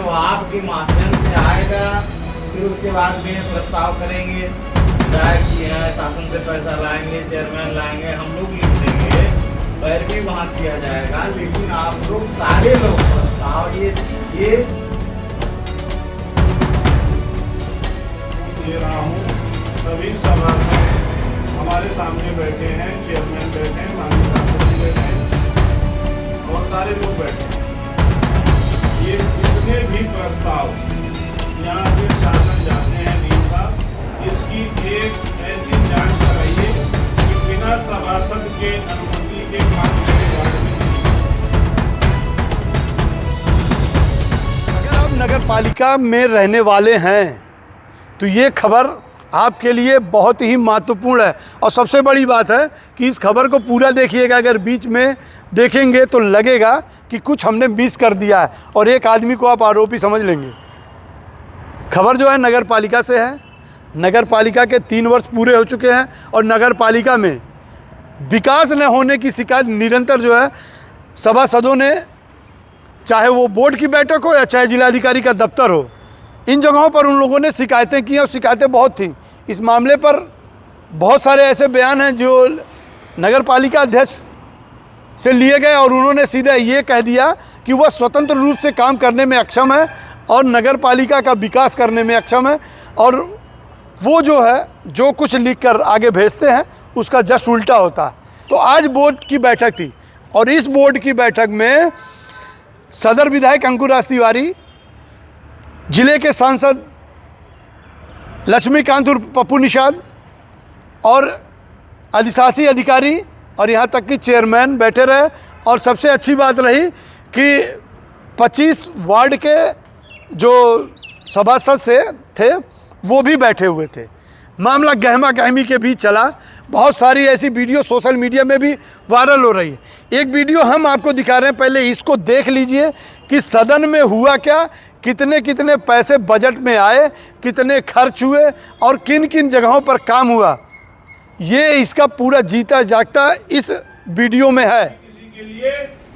वो आपके माध्यम से आएगा। फिर उसके बाद में प्रस्ताव करेंगे, विधायक जी हैं, शासन से पैसा लाएंगे, चेयरमैन लाएंगे, हम लोग लिख देंगे, पैरवी वहाँ किया जाएगा। लेकिन आप लोग सारे लोग प्रस्ताव ये दे रहा हूँ। सभी सभासद हमारे सामने बैठे हैं, चेयरमैन बैठे हैं, माननीय सांसद बैठे हैं, बहुत सारे लोग बैठे हैं। ये जितने भी प्रस्ताव यहाँ से शासन जाते हैं नीम का, इसकी एक ऐसी जांच कराइए कि बिना सभासद के अनुमति के काम मेरे वार्ड में नहीं। अगर आप नगर पालिका में रहने वाले हैं तो ये खबर आपके लिए बहुत ही महत्वपूर्ण है। और सबसे बड़ी बात है कि इस खबर को पूरा देखिएगा। अगर बीच में देखेंगे तो लगेगा कि कुछ हमने मिस कर दिया है और एक आदमी को आप आरोपी समझ लेंगे। खबर जो है नगर पालिका से है। नगर पालिका के 3 वर्ष पूरे हो चुके हैं और नगर पालिका में विकास न होने की शिकायत निरंतर जो है सभासदों ने, चाहे वो बोर्ड की बैठक हो या चाहे जिलाधिकारी का दफ्तर हो, इन जगहों पर उन लोगों ने शिकायतें की और शिकायतें बहुत थी। इस मामले पर बहुत सारे ऐसे बयान हैं जो नगर पालिका अध्यक्ष से लिए गए और उन्होंने सीधे ये कह दिया कि वह स्वतंत्र रूप से काम करने में अक्षम है और नगर पालिका का विकास करने में अक्षम है, और वो जो है जो कुछ लिख कर आगे भेजते हैं उसका जस्ट उल्टा होता है। तो आज बोर्ड की बैठक थी और इस बोर्ड की बैठक में सदर विधायक अंकुर तिवारी, जिले के सांसद लक्ष्मीकांत उर्फ पप्पू निषाद और अधिशासी अधिकारी और यहाँ तक कि चेयरमैन बैठे रहे। और सबसे अच्छी बात रही कि 25 वार्ड के जो सभासद से थे वो भी बैठे हुए थे। मामला गहमा गहमी के बीच चला। बहुत सारी ऐसी वीडियो सोशल मीडिया में भी वायरल हो रही है। एक वीडियो हम आपको दिखा रहे हैं, पहले इसको देख लीजिए कि सदन में हुआ क्या, कितने कितने पैसे बजट में आए, कितने खर्च हुए और किन किन जगहों पर काम हुआ। ये इसका पूरा जीता जागता इस वीडियो में है। किसी के लिए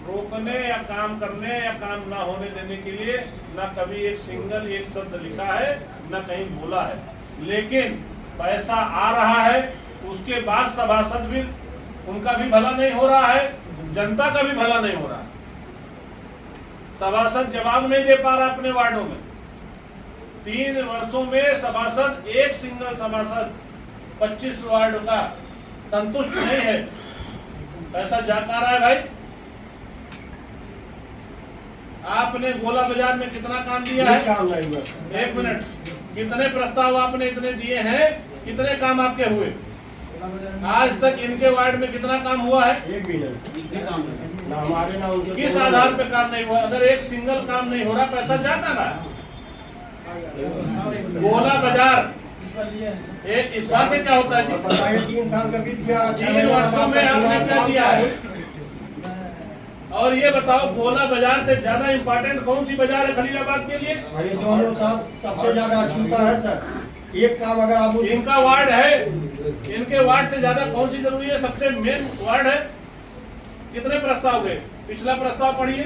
रोकने या काम करने या काम ना होने देने के लिए ना कभी एक सिंगल एक शब्द लिखा है, ना कहीं बोला है। लेकिन पैसा आ रहा है, उसके बाद सभासद भी, उनका भी भला नहीं हो रहा है, जनता का भी भला नहीं हो रहा है। सभासद जवाब नहीं दे पा रहा अपने वार्डों में। 3 वर्षों में सभासद, एक सिंगल सभासद 25 वार्ड का संतुष्ट नहीं है। पैसा जाता रहा है भाई। आपने गोला बाजार में कितना काम दिया है? एक मिनट, कितने प्रस्ताव आपने इतने दिए हैं, कितने काम आपके हुए? आज तक इनके वार्ड में कितना काम हुआ है? एक भी नहीं। ना हमारे ना उनके। किस आधार पे काम नहीं हुआ? अगर एक सिंगल काम नहीं हो रहा, पैसा जाता रहा। गोला बाजार इस बात से क्या होता है जी? 3 साल का बीत गया। 3 वर्षों में आपने क्या दिया है? और ये बताओ, गोला बाजार से ज्यादा इम्पोर्टेंट कौन सी बाजार है खलीलाबाद के लिए? ये दोनों सबसे ज्यादा छूता है सर। एक काम अगर आप इनका वार्ड है, इनके वार्ड से ज्यादा कौन सी जरूरी है? सबसे मेन वार्ड है। कितने प्रस्ताव गए? पिछला प्रस्ताव पढ़िए।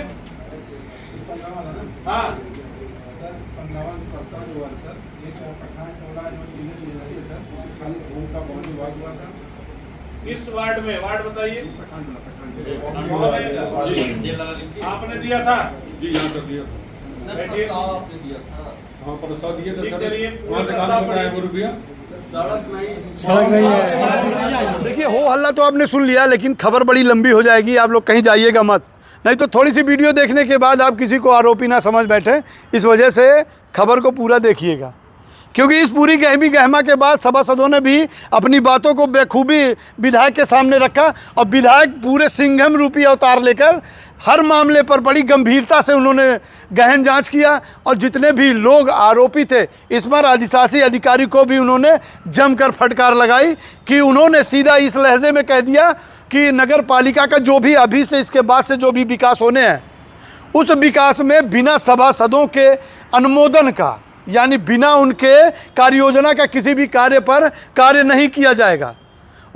हाँ सर, 15वां प्रस्ताव जो हुआ सर, ये पठान टोला जो यूनिस एजेंसी है सर, उसे खाली भूमि का बहुत विवाद हुआ था। किस वार्ड में? वार्ड बताइए। पठान टोला आपने दिया था? जी यहाँ कर दिया बैठिए। आपने दिया था। हाँ प्रस्ताव दिए थे ठीक सर। करिए। वहाँ से कहाँ से बनाया वो रुपया? सड़क नहीं है। देखिए, हो हल्ला तो आपने सुन लिया, लेकिन खबर बड़ी लंबी हो जाएगी। आप लोग कहीं जाइएगा मत, नहीं तो थोड़ी सी वीडियो देखने के बाद आप किसी को आरोपी ना समझ बैठे। इस वजह से खबर को पूरा देखिएगा, क्योंकि इस पूरी गहमी गहमा के बाद सभासदों ने भी अपनी बातों को बेखूबी विधायक के सामने रखा और विधायक पूरे सिंघम रूपी अवतार लेकर हर मामले पर बड़ी गंभीरता से उन्होंने गहन जांच किया और जितने भी लोग आरोपी थे इस पर अधिशासी अधिकारी को भी उन्होंने जमकर फटकार लगाई कि उन्होंने सीधा इस लहजे में कह दिया कि नगर पालिका का जो भी अभी से इसके बाद से जो भी विकास होने हैं उस विकास में बिना सभासदों के अनुमोदन का, यानी बिना उनके कार्य योजना का किसी भी कार्य पर कार्य नहीं किया जाएगा।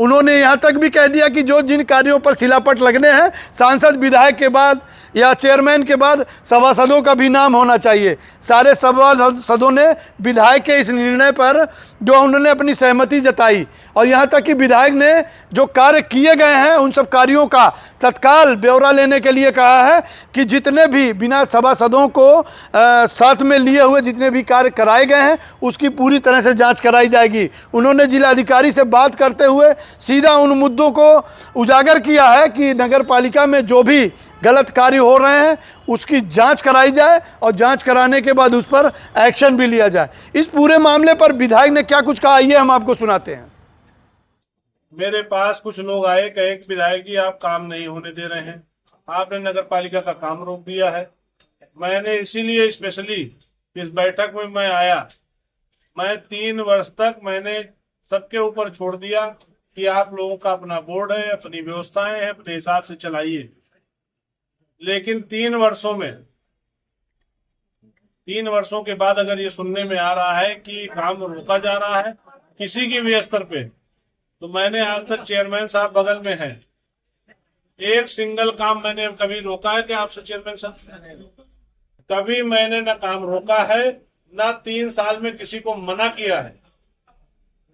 उन्होंने यहाँ तक भी कह दिया कि जो जिन कार्यों पर शिलापट लगने हैं, सांसद विधायक के बाद या चेयरमैन के बाद सभासदों का भी नाम होना चाहिए। सारे सभासदों ने विधायक के इस निर्णय पर जो उन्होंने अपनी सहमति जताई, और यहाँ तक कि विधायक ने जो कार्य किए गए हैं उन सब कार्यों का तत्काल ब्यौरा लेने के लिए कहा है कि जितने भी बिना सभासदों को साथ में लिए हुए जितने भी कार्य कराए गए हैं उसकी पूरी तरह से जांच कराई जाएगी। उन्होंने जिलाधिकारी से बात करते हुए सीधा उन मुद्दों को उजागर किया है कि नगर पालिका में जो भी गलत कार्य हो रहे हैं उसकी जांच कराई जाए और जांच कराने के बाद उस पर एक्शन भी लिया जाए। इस पूरे मामले पर विधायक ने क्या कुछ कहा, ये हम आपको सुनाते हैं। मेरे पास कुछ लोग आए, कहे कि विधायक जी आप काम नहीं होने दे रहे हैं, आपने नगर पालिका का काम रोक दिया है। मैंने इसीलिए स्पेशली इस बैठक में मैं आया। मैं 3 वर्ष तक मैंने सबके ऊपर छोड़ दिया कि आप लोगों का अपना बोर्ड है, अपनी व्यवस्थाएं हैं, अपने हिसाब से चलाइए। लेकिन 3 वर्षों के बाद अगर ये सुनने में आ रहा है कि काम रोका जा रहा है किसी की भी स्तर पे, तो मैंने आज तक चेयरमैन साहब बगल में हैं, एक सिंगल काम मैंने कभी रोका है कि आपसे चेयरमैन साहब? कभी मैंने न काम रोका है, न 3 साल में किसी को मना किया है,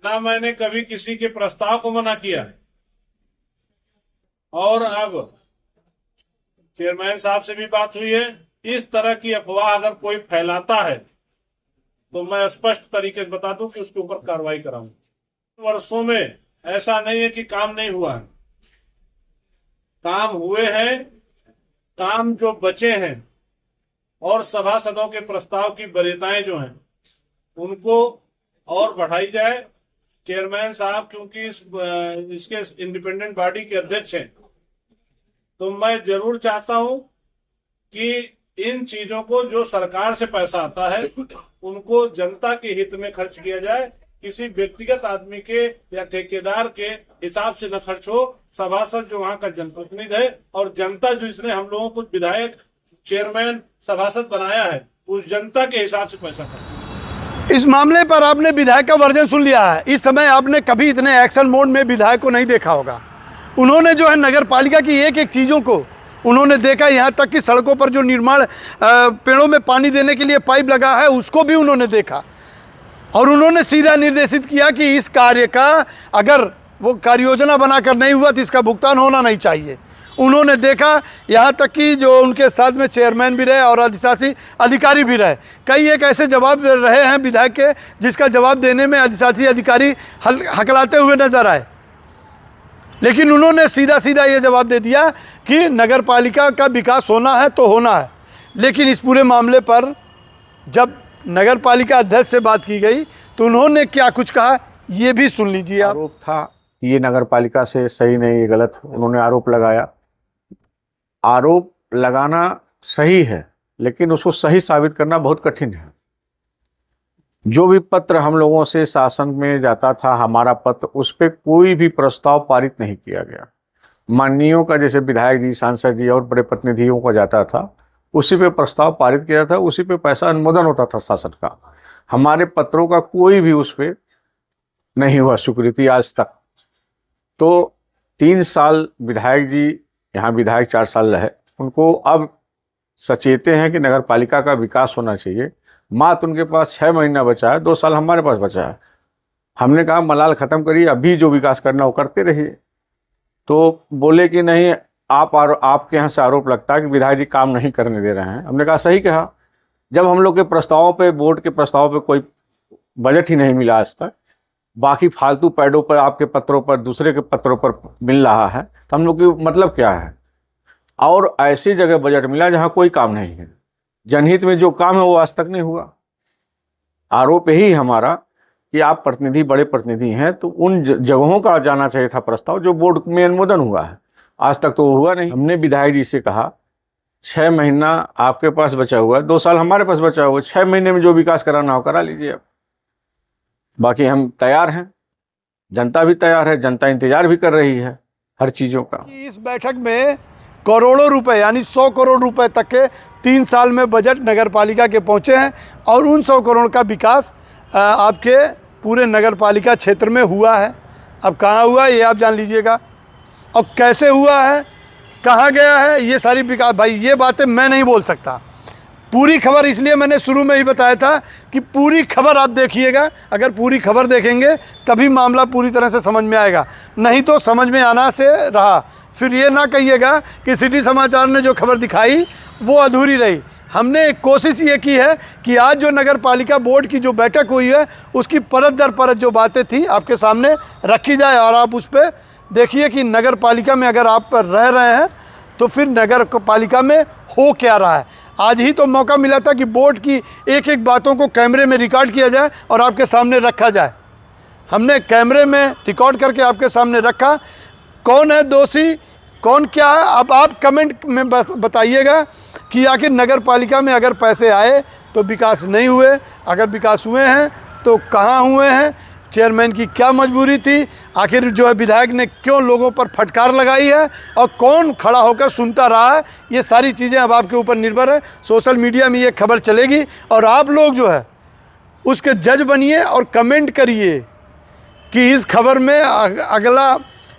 ना मैंने कभी किसी के प्रस्ताव को मना किया है। और अब चेयरमैन साहब से भी बात हुई है, इस तरह की अफवाह अगर कोई फैलाता है तो मैं स्पष्ट तरीके से बता दूं कि उसके ऊपर कार्रवाई कराऊंगा। वर्षों में ऐसा नहीं है कि काम नहीं हुआ है, काम हुए हैं, काम जो बचे हैं और सभासदों के प्रस्ताव की वरीयताएं जो हैं उनको और बढ़ाई जाए। चेयरमैन साहब क्योंकि इसके इंडिपेंडेंट बॉडी के अध्यक्ष हैं, तो मैं जरूर चाहता हूं कि इन चीजों को जो सरकार से पैसा आता है उनको जनता के हित में खर्च किया जाए, किसी व्यक्तिगत आदमी के या ठेकेदार के हिसाब से न खर्च हो। सभासद जो वहां का जनप्रतिनिधि है और जनता जो इसने हम लोगों को विधायक, चेयरमैन, सभासद बनाया है, उस जनता के हिसाब से पैसा खर्च। इस मामले पर आपने विधायक का वर्जन सुन लिया है। इस समय आपने कभी इतने एक्शन मोड में विधायक को नहीं देखा होगा। उन्होंने जो है नगर पालिका की एक एक चीज़ों को उन्होंने देखा, यहाँ तक कि सड़कों पर जो निर्माण पेड़ों में पानी देने के लिए पाइप लगा है उसको भी उन्होंने देखा, और उन्होंने सीधा निर्देशित किया कि इस कार्य का अगर वो कार्य योजना बनाकर नहीं हुआ तो इसका भुगतान होना नहीं चाहिए। उन्होंने देखा, यहाँ तक कि जो उनके साथ में चेयरमैन भी रहे और अधिशासी अधिकारी भी रहे, कई एक ऐसे जवाब रहे हैं विधायक के जिसका जवाब देने में अधिशासी अधिकारी हकलाते हुए नजर आए, लेकिन उन्होंने सीधा सीधा ये जवाब दे दिया कि नगर पालिका का विकास होना है तो होना है। लेकिन इस पूरे मामले पर जब नगर पालिका अध्यक्ष से बात की गई तो उन्होंने क्या कुछ कहा, ये भी सुन लीजिए आप। आरोप था कि ये नगर पालिका से सही नहीं, ये गलत, उन्होंने आरोप लगाया। आरोप लगाना सही है, लेकिन उसको सही साबित करना बहुत कठिन है। जो भी पत्र हम लोगों से शासन में जाता था, हमारा पत्र, उस पर कोई भी प्रस्ताव पारित नहीं किया गया। माननीयों का, जैसे विधायक जी, सांसद जी और बड़े प्रतिनिधियों का जाता था, उसी पे प्रस्ताव पारित किया था, उसी पे पैसा अनुमोदन होता था शासन का। हमारे पत्रों का कोई भी उस पर नहीं हुआ स्वीकृति आज तक। तो 3 साल विधायक जी यहाँ विधायक 4 साल रहे, उनको अब सचेते हैं कि नगर पालिका का विकास होना चाहिए। मात्र उनके पास 6 महीना बचा है, 2 साल हमारे पास बचा है। हमने कहा मलाल ख़त्म करिए, अभी जो विकास करना वो करते रहिए। तो बोले कि नहीं, आपके यहाँ से आरोप लगता है कि विधायक जी काम नहीं करने दे रहे हैं। हमने कहा सही कहा, जब हम लोग के प्रस्तावों पे, बोर्ड के प्रस्ताव पे कोई बजट ही नहीं मिला आज तक, बाकी फालतू पैडों पर, आपके पत्रों पर, दूसरे के पत्रों पर मिल रहा है, तो हम लोग की मतलब क्या है। और ऐसी जगह बजट मिला जहाँ कोई काम नहीं है, जनहित में जो काम है वो आज तक नहीं हुआ। आरोप यही हमारा कि आप प्रतिनिधि, बड़े प्रतिनिधि हैं, तो उन जगहों का जाना चाहिए था प्रस्ताव जो बोर्ड में अनुमोदन हुआ है, आज तक तो हुआ नहीं। हमने विधायक जी से कहा 6 महीना आपके पास बचा हुआ है, 2 साल हमारे पास बचा हुआ है, 6 महीने में जो विकास कराना हो करा लीजिए। अब बाकी हम तैयार हैं, जनता भी तैयार है, जनता इंतजार भी कर रही है हर चीज़ों का। इस बैठक में करोड़ों रुपए यानी 100 करोड़ रुपए तक के 3 साल में बजट नगर पालिका के पहुंचे हैं, और उन 100 करोड़ का विकास आपके पूरे नगर पालिका क्षेत्र में हुआ है। अब कहाँ हुआ है ये आप जान लीजिएगा, और कैसे हुआ है, कहाँ गया है, ये सारी विकास भाई ये बातें मैं नहीं बोल सकता। पूरी खबर इसलिए मैंने शुरू में ही बताया था कि पूरी खबर आप देखिएगा, अगर पूरी खबर देखेंगे तभी मामला पूरी तरह से समझ में आएगा, नहीं तो समझ में आना से रहा। फिर ये ना कहिएगा कि सिटी समाचार ने जो खबर दिखाई वो अधूरी रही। हमने एक कोशिश ये की है कि आज जो नगर पालिका बोर्ड की जो बैठक हुई है उसकी परत दर परत जो बातें थी आपके सामने रखी जाए, और आप उस पर देखिए कि नगर पालिका में अगर आप रह रहे हैं तो फिर नगर पालिका में हो क्या रहा है। आज ही तो मौका मिला था कि बोर्ड की एक एक बातों को कैमरे में रिकॉर्ड किया जाए और आपके सामने रखा जाए। हमने कैमरे में रिकॉर्ड करके आपके सामने रखा। कौन है दोषी, कौन क्या है, अब आप कमेंट में बताइएगा कि आखिर नगर पालिका में अगर पैसे आए तो विकास नहीं हुए, अगर विकास हुए हैं तो कहाँ हुए हैं, चेयरमैन की क्या मजबूरी थी, आखिर जो है विधायक ने क्यों लोगों पर फटकार लगाई है, और कौन खड़ा होकर सुनता रहा है। ये सारी चीज़ें अब आपके ऊपर निर्भर है। सोशल मीडिया में ये खबर चलेगी और आप लोग जो है उसके जज बनिए और कमेंट करिए कि इस खबर में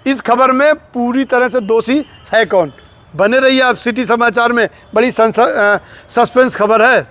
इस खबर में पूरी तरह से दोषी है कौन। बने रहिए आप सिटी समाचार में, बड़ी सस्पेंस खबर है।